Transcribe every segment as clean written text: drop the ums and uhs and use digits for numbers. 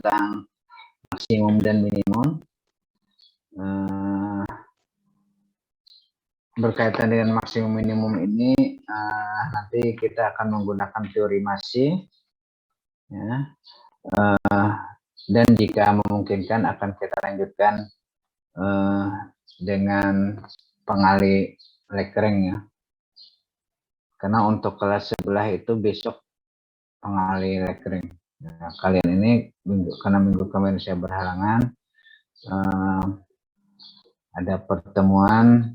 tentang maksimum dan minimum. Berkaitan dengan maksimum minimum ini, nanti kita akan menggunakan teori Masih, ya. Dan jika memungkinkan akan kita lanjutkan dengan pengali Lekering, ya. Karena untuk kelas sebelah itu besok pengali Lekering. Nah, kalian ini karena minggu kemarin saya berhalangan, ada pertemuan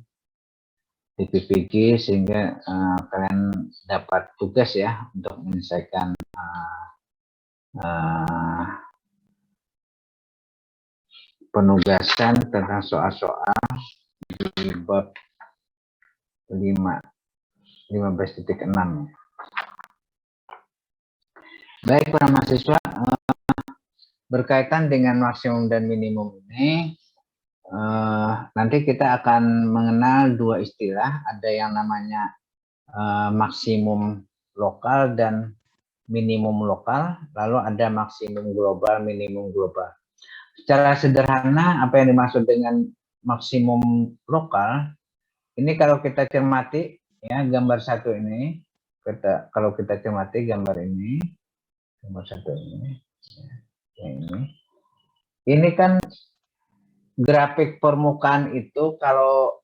di PPG sehingga kalian dapat tugas ya untuk menyelesaikan penugasan tentang soal-soal di bab 15.6. Baik para mahasiswa, berkaitan dengan maksimum dan minimum ini, nanti kita akan mengenal dua istilah, ada yang namanya maksimum lokal dan minimum lokal, lalu ada maksimum global, minimum global. Secara sederhana, apa yang dimaksud dengan maksimum lokal, ini kalau kita cermati, ya gambar satu ini, kalau kita cermati gambar ini, gambar satu ini, ya, ini kan grafik permukaan itu kalau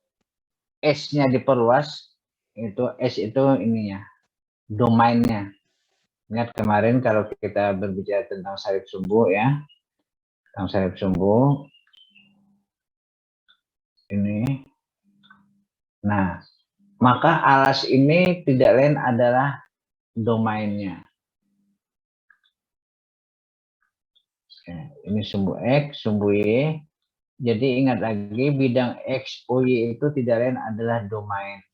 S-nya diperluas, itu S itu ininya, domainnya. Ingat kemarin kalau kita berbicara tentang salib sumbu ya, tentang salib sumbu ini. Nah, maka alas ini tidak lain adalah domainnya. Ini sumbu X, sumbu Y. Jadi ingat lagi bidang X, O, Y itu tidak lain adalah domain.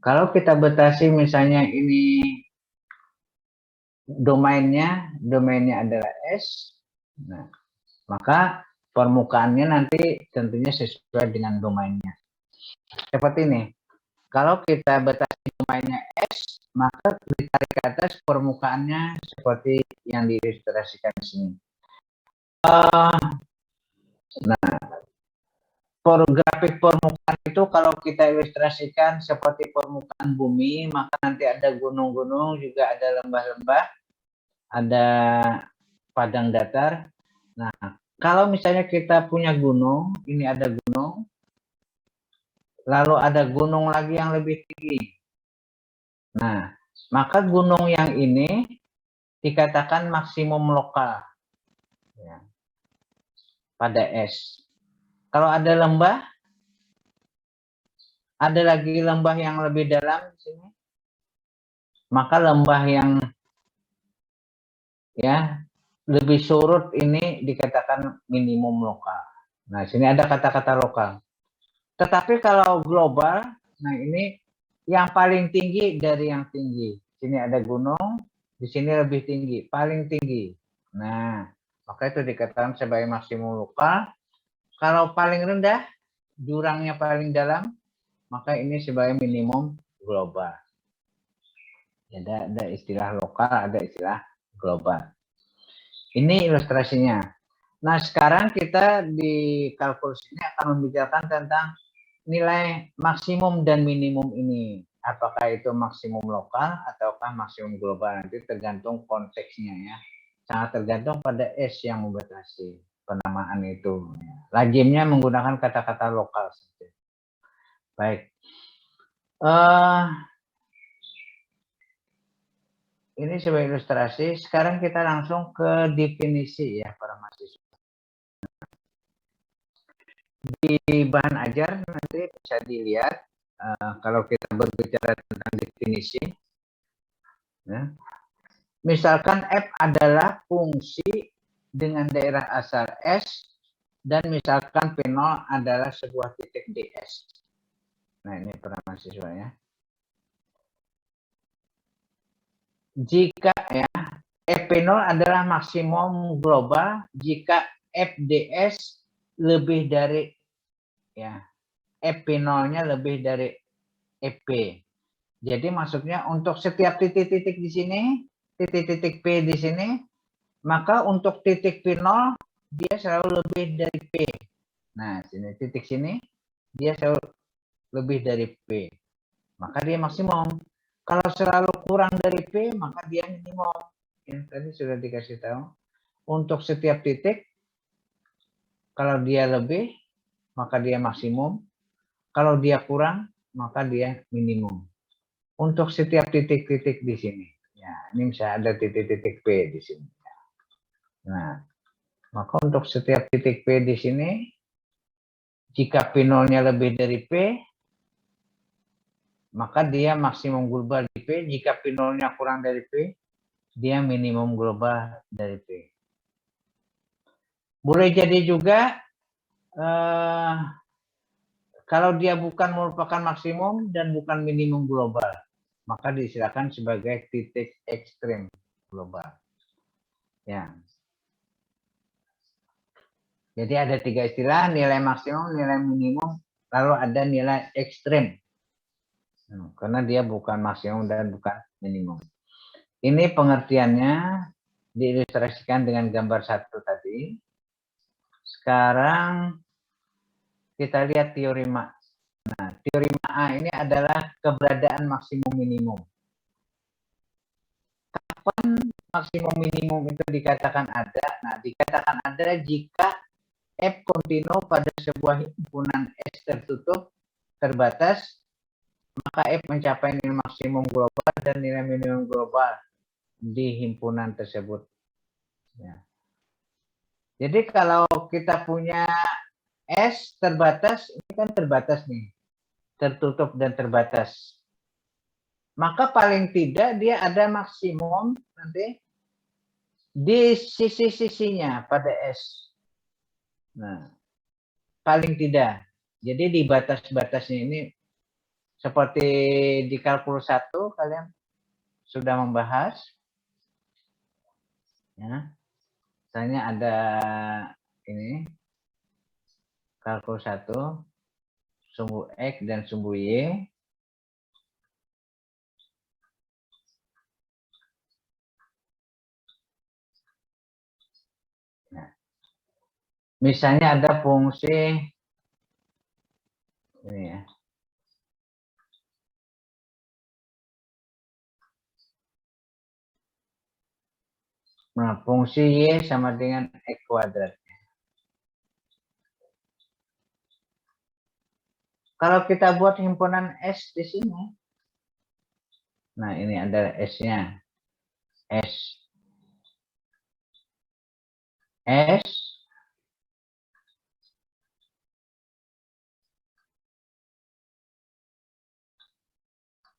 Kalau kita batasi misalnya ini domainnya adalah S, nah, maka permukaannya nanti tentunya sesuai dengan domainnya. Seperti ini, kalau kita batasi domainnya S, maka ditarik ke atas permukaannya seperti yang diilustrasikan di sini. Nah, grafik permukaan itu kalau kita ilustrasikan seperti permukaan bumi, maka nanti ada gunung-gunung, juga ada lembah-lembah, ada padang datar. Nah, kalau misalnya kita punya gunung, ini ada gunung, lalu ada gunung lagi yang lebih tinggi. Nah, maka gunung yang ini dikatakan maksimum lokal ya, pada S. Kalau ada lembah, ada lagi lembah yang lebih dalam di sini, maka lembah yang ya lebih surut ini dikatakan minimum lokal. Nah, sini ada kata-kata lokal. Tetapi kalau global, nah ini yang paling tinggi dari yang tinggi. Sini ada gunung, di sini lebih tinggi, paling tinggi. Nah, maka itu dikatakan sebagai maksimum lokal. Kalau paling rendah, jurangnya paling dalam, maka ini sebagai minimum global. Ada istilah lokal, ada istilah global. Ini ilustrasinya. Nah, sekarang kita di kalkulus ini akan membicarakan tentang nilai maksimum dan minimum ini. Apakah itu maksimum lokal ataukah maksimum global? Nanti tergantung konteksnya ya. Sangat tergantung pada S yang membatasi penamaan itu. Lazimnya menggunakan kata-kata lokal saja. Baik. Ini sebagai ilustrasi. Sekarang kita langsung ke definisi ya para mahasiswa. Di bahan ajar nanti bisa dilihat kalau kita berbicara tentang definisi. Ya. Misalkan F adalah fungsi dengan daerah asal S dan misalkan P0 adalah sebuah titik ds. Nah, ini para mahasiswa ya. Jika ya F0 adalah maksimum global jika FDS lebih dari ya F0-nya lebih dari EP. Jadi maksudnya untuk setiap titik-titik di sini, titik-titik P di sini, maka untuk titik P0 dia selalu lebih dari P. Nah, sini titik sini dia selalu lebih dari P. Maka dia maksimum. Kalau selalu kurang dari P, maka dia minimum. Ya, tadi sudah dikasih tahu. Untuk setiap titik, kalau dia lebih, maka dia maksimum. Kalau dia kurang, maka dia minimum. Untuk setiap titik-titik di sini. Ya, ini bisa ada titik-titik P di sini. Nah, maka untuk setiap titik P di sini, jika P0-nya lebih dari P, maka dia maksimum global di P. Jika P0-nya kurang dari P, dia minimum global dari P. Boleh jadi juga kalau dia bukan merupakan maksimum dan bukan minimum global, maka diistilahkan sebagai titik ekstrim global. Ya. Jadi ada 3 istilah, nilai maksimum, nilai minimum, lalu ada nilai ekstrim. Karena dia bukan maksimum dan bukan minimum. Ini pengertiannya diilustrasikan dengan gambar 1 tadi. Sekarang kita lihat teorema. Nah, teorema A ini adalah keberadaan maksimum minimum. Kapan maksimum minimum itu dikatakan ada? Nah, dikatakan ada jika F kontinu pada sebuah himpunan S tertutup terbatas, maka F mencapai nilai maksimum global dan nilai minimum global di himpunan tersebut. Ya. Jadi kalau kita punya S terbatas, ini kan terbatas nih, tertutup dan terbatas. Maka paling tidak dia ada maksimum nanti di sisi-sisinya pada S. Nah, paling tidak. Jadi di batas-batasnya ini seperti di kalkulus 1 kalian sudah membahas. Ya. Misalnya ada ini kalkulus 1 sumbu X dan sumbu Y. Nah, misalnya ada fungsi ini ya. Nah, fungsi Y sama dengan X kuadrat. Kalau kita buat himpunan S di sini, nah ini ada S-nya. S.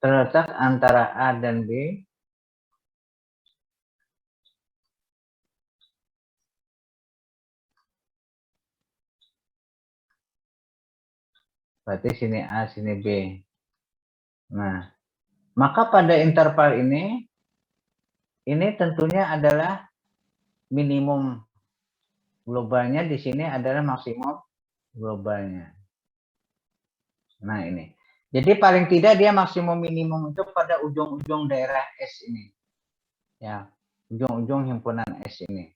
Terletak antara A dan B. Berarti sini A, sini B. Nah, maka pada interval ini tentunya adalah minimum globalnya, di sini adalah maksimum globalnya. Nah, ini. Jadi paling tidak dia maksimum minimum itu pada ujung-ujung daerah S ini. Ya, ujung-ujung himpunan S ini.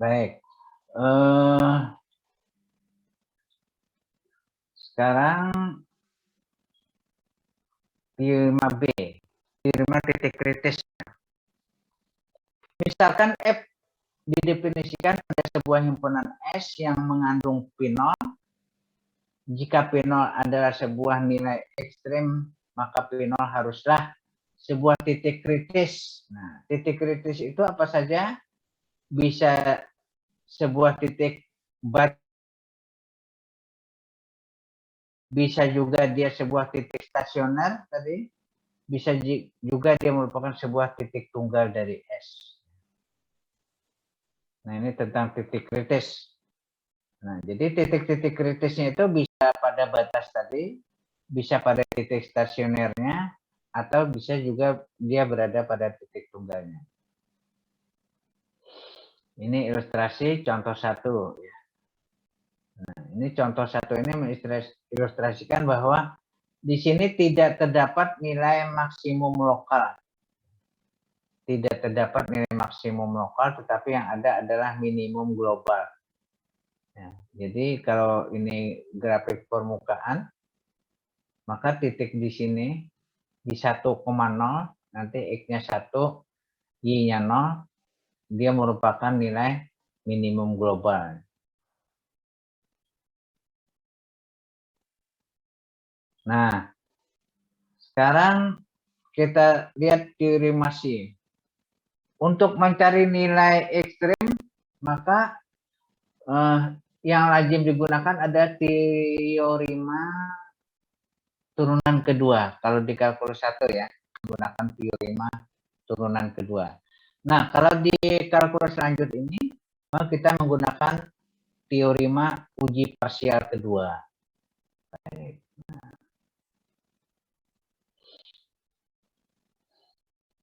Baik. Sekarang teorema B, teorema titik kritis. Misalkan F didefinisikan pada sebuah himpunan S yang mengandung P0. Jika P0 adalah sebuah nilai ekstrim, maka P0 haruslah sebuah titik kritis. Nah, titik kritis itu apa saja? Bisa sebuah titik bat, bisa juga dia sebuah titik stasioner tadi, bisa juga dia merupakan sebuah titik tunggal dari S. Nah, ini tentang titik kritis. Nah, jadi titik-titik kritisnya itu bisa pada batas tadi, bisa pada titik stasionernya, atau bisa juga dia berada pada titik tunggalnya. Ini ilustrasi contoh 1. Nah, ini contoh 1 ini mengilustrasikan bahwa di sini tidak terdapat nilai maksimum lokal. Tidak terdapat nilai maksimum lokal, tetapi yang ada adalah minimum global. Ya, jadi kalau ini grafik permukaan, maka titik di sini di 1,0, nanti X-nya 1, Y-nya 0, dia merupakan nilai minimum global. Nah, sekarang kita lihat teori Masih. Untuk mencari nilai ekstrim, maka yang lazim digunakan ada teorema turunan kedua. Kalau di kalkulus 1 ya, menggunakan teorema turunan kedua. Nah, kalau di kalkulus lanjut ini, maka kita menggunakan teorema uji parsial kedua.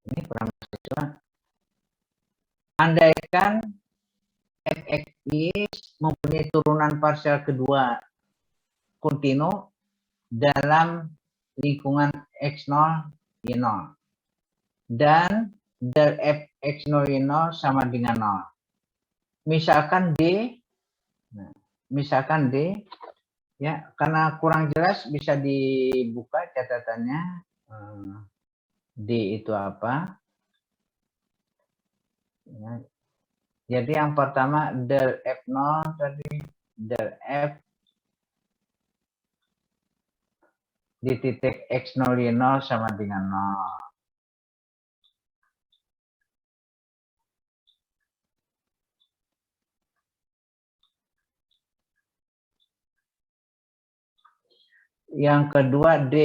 Ini para mahasiswa, andaikan fx mempunyai turunan parsial kedua kontinu dalam lingkungan x0, y0, dan del fx0, y0 sama dengan 0. Misalkan D, ya, karena kurang jelas bisa dibuka catatannya. D itu apa? Ya. Jadi yang pertama del F0 tadi, del F di titik X0, Y0 sama dengan 0. Yang kedua D.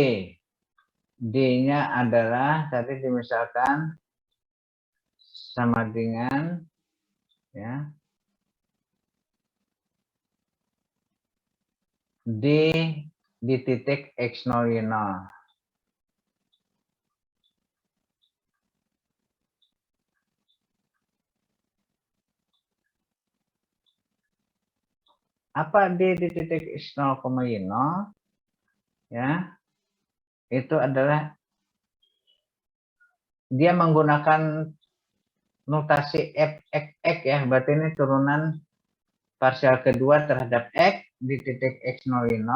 D-nya adalah tadi dimisalkan sama dengan ya D di titik X0, Y0. Apa D di titik X0, Y0? Ya, itu adalah dia menggunakan notasi F(x) ya, berarti ini turunan parsial kedua terhadap X di titik X0, Y0.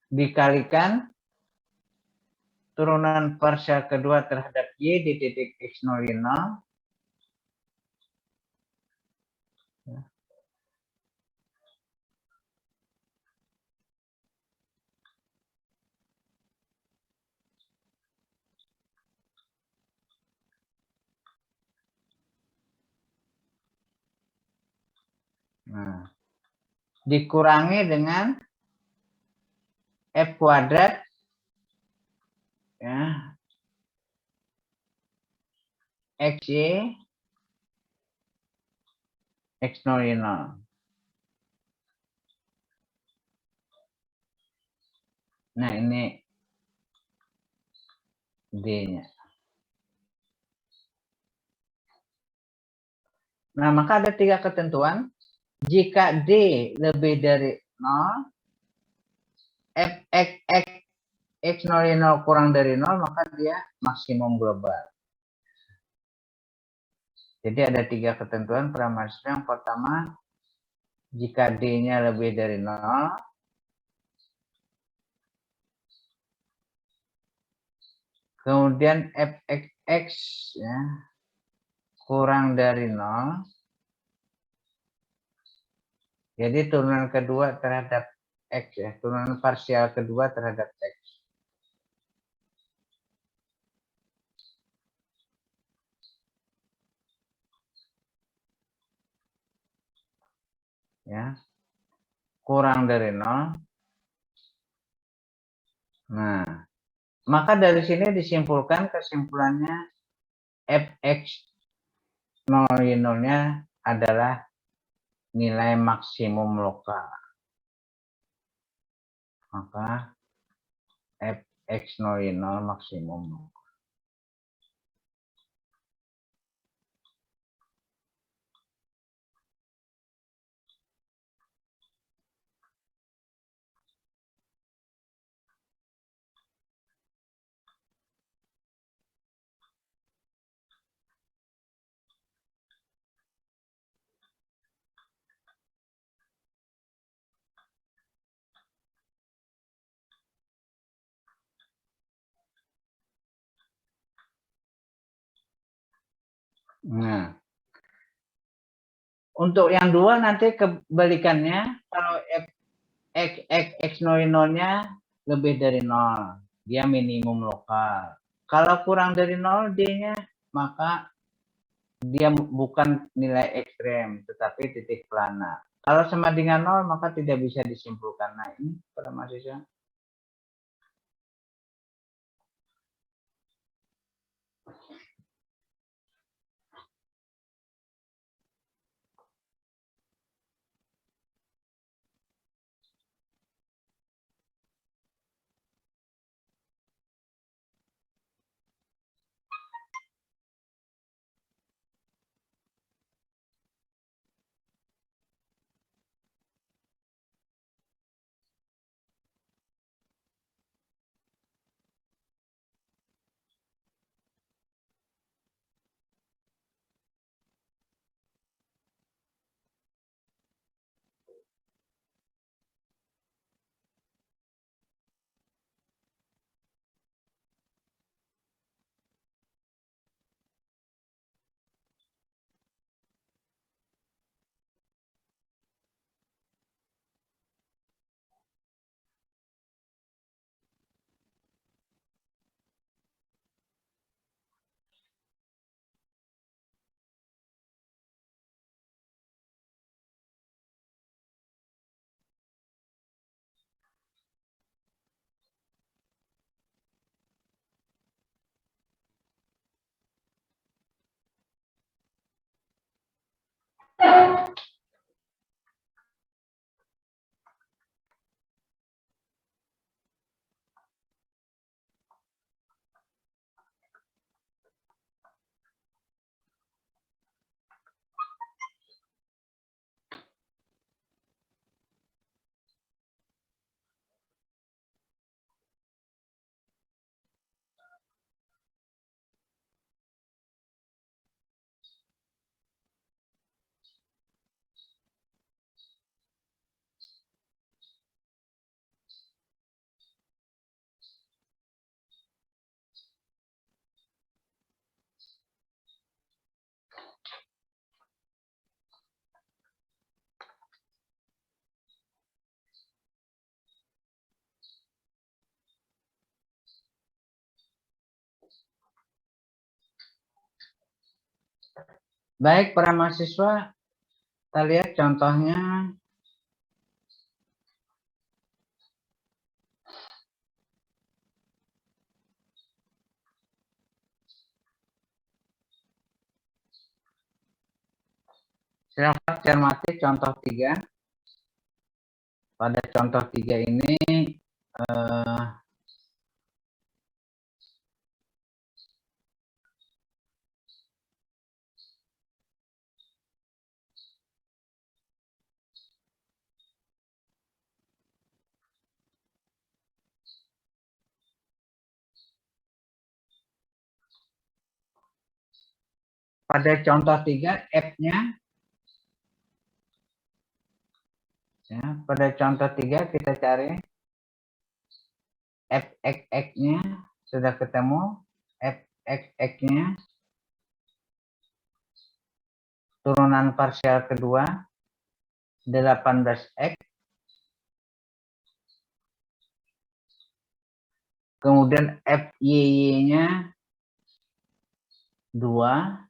Dikalikan turunan parsial kedua terhadap Y di titik X0, Y0. Nah, dikurangi dengan F kuadrat ya, XY X0, Y0. Nah, ini D-nya. Nah, maka ada 3 ketentuan. Jika D lebih dari 0, Fx X0, Y0 kurang dari 0, maka dia maksimum global. Jadi ada 3 ketentuan para mahasiswa. Yang pertama, jika D-nya lebih dari 0, kemudian Fxx ya, kurang dari 0, jadi turunan kedua terhadap X ya, turunan parsial kedua terhadap X. Ya, kurang dari 0. Nah, maka dari sini disimpulkan kesimpulannya Fx 0, Y0-nya adalah nilai maksimum lokal. Maka Fx0, Y0 maksimum lokal. Nah, untuk yang dua nanti kebalikannya, kalau x0-nya lebih dari 0, dia minimum lokal. Kalau kurang dari 0 D-nya, maka dia bukan nilai ekstrem, tetapi titik plana. Kalau sama dengan 0, maka tidak bisa disimpulkan. Nah, ini para mahasiswa. Baik, para mahasiswa, kita lihat contohnya. Silahkan cermati contoh 3. Pada contoh 3 ini, pada contoh 3, F-nya, ya, pada contoh 3 kita cari F-X-X-nya, sudah ketemu. F-X-X-nya, turunan parsial kedua, 18X. Kemudian FYY-nya 2.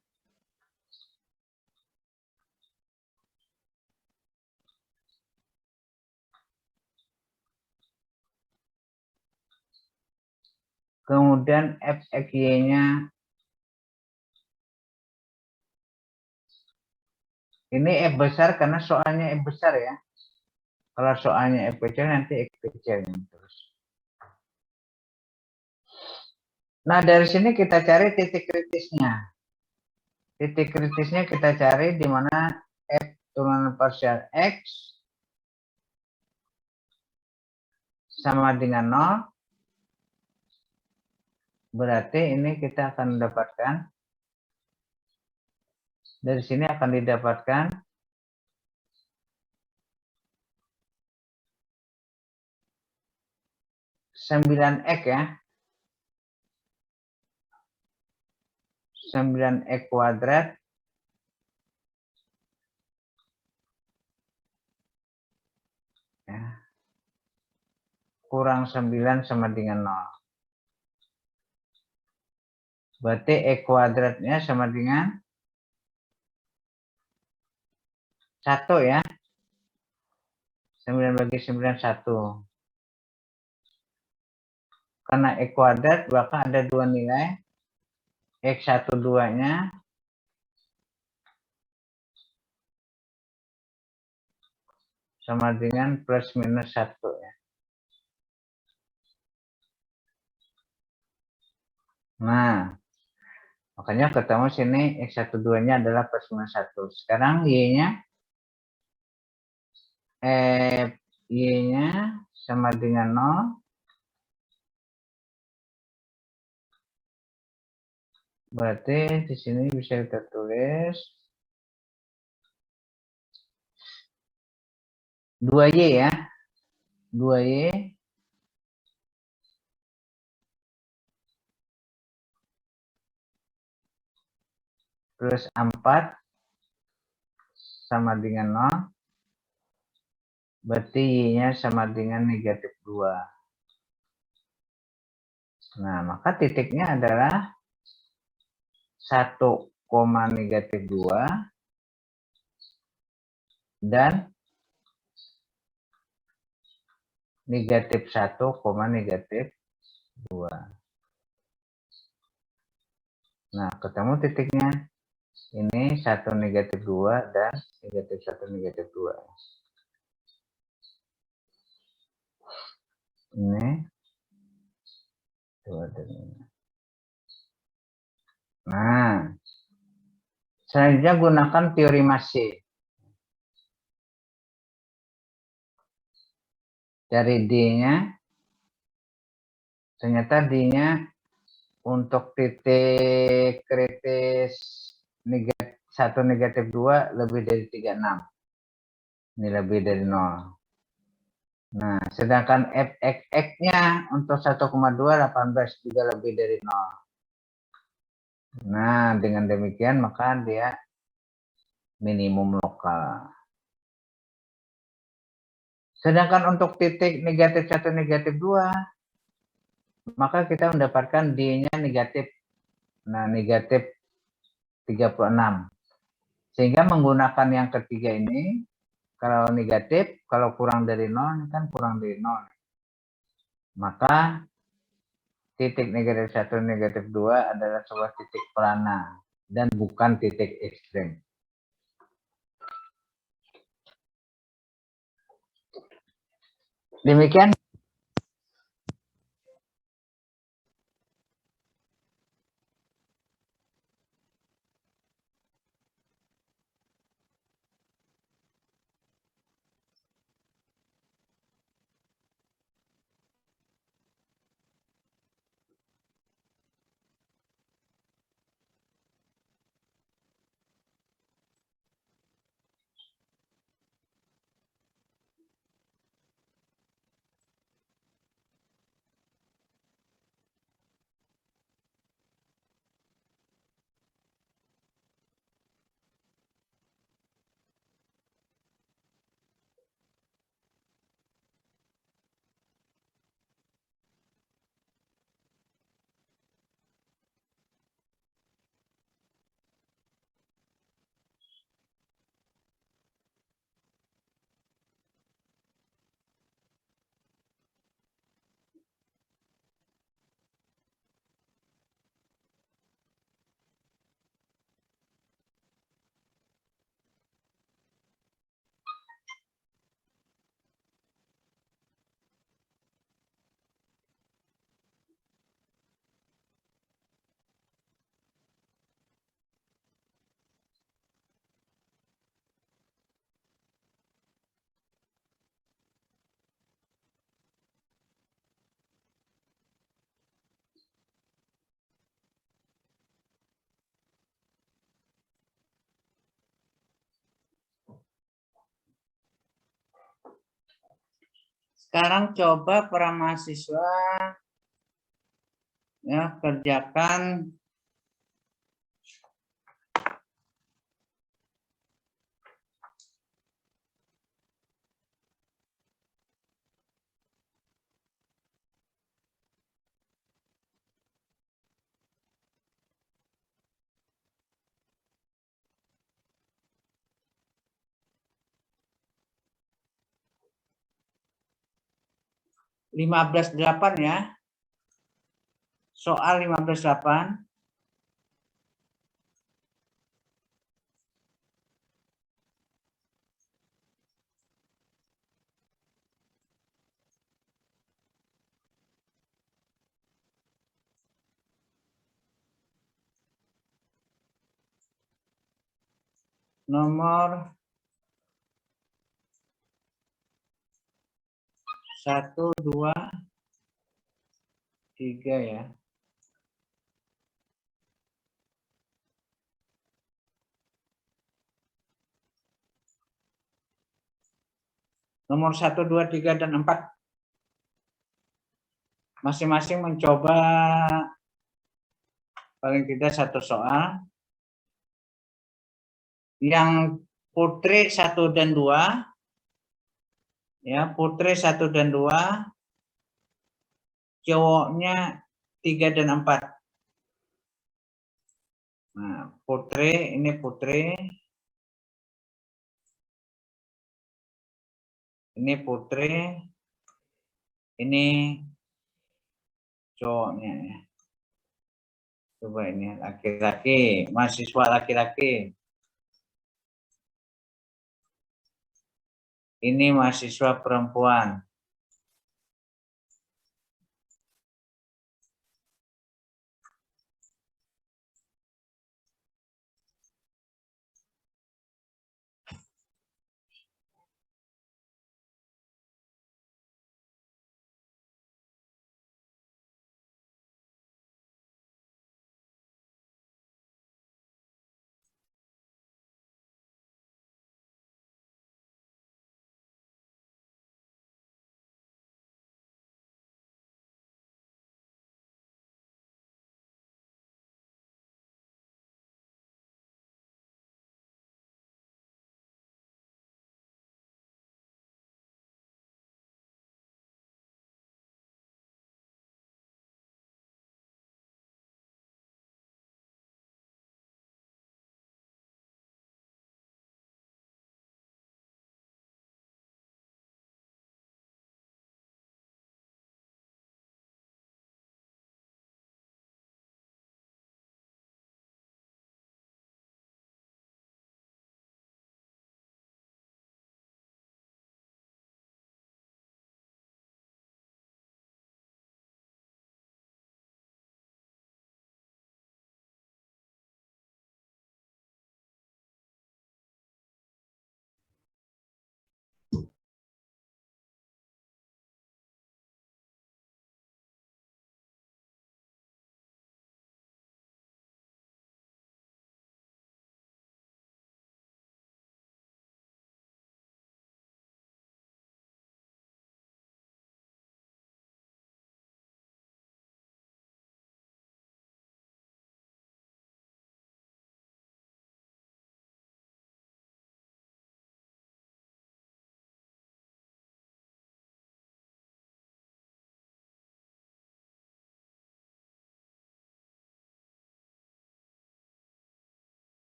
Kemudian FXY-nya, ini F besar karena soalnya F besar ya. Kalau soalnya F kecil nanti X kecil terus. Nah, dari sini kita cari titik kritisnya. Titik kritisnya kita cari di mana F turunan parsial X sama dengan 0. Berarti ini kita akan mendapatkan, dari sini akan didapatkan 9X ya. 9X kuadrat kurang 9 sama dengan 0. Berarti E kuadratnya sama dengan 1 ya. 9 bagi 9, 1. Karena E kuadrat, maka ada dua nilai. X1, 2-nya sama dengan plus minus 1 ya. Nah, makanya ketemu sini X1, 2-nya adalah plus minus 1. Sekarang Y-nya Y-nya sama dengan 0. Berarti di sini bisa kita tulis 2Y ya. 2Y plus 4 sama dengan 0. Berarti Y-nya sama dengan negatif 2. Nah, maka titiknya adalah 1, negatif 2 dan negatif 1, negatif 2. Nah, ketemu titiknya. Ini 1, negatif 2 dan negatif 1, negatif 2. Ini 2 dan ini. Nah, selanjutnya gunakan teori Massey. Cari D-nya. Ternyata D-nya untuk titik kritis negatif 1, negatif 2 lebih dari 36. Ini lebih dari 0. Nah, sedangkan Fx-nya untuk 1,2, 18 juga lebih dari 0. Nah, dengan demikian maka dia minimum lokal. Sedangkan untuk titik negatif 1, negatif 2, maka kita mendapatkan D-nya negatif. Nah, negatif 36. Sehingga menggunakan yang ketiga ini, kalau negatif, kalau kurang dari 0, ini kan kurang dari 0. Maka titik negatif 1, negatif 2 adalah sebuah titik plana dan bukan titik ekstrem. Demikian. Sekarang coba para mahasiswa ya kerjakan 15.8 ya. Soal 15.8. Nomor 1, 2, 3 ya. Nomor 1, 2, 3, dan 4. Masing-masing mencoba paling tidak satu soal. Yang Putri 1 dan 2. Ya, Putri 1 dan 2. Cowoknya 3 dan 4. Nah, Putri, ini Putri. Ini Putri. Ini cowoknya ya. Coba ini laki-laki, mahasiswa laki-laki. Ini mahasiswa perempuan.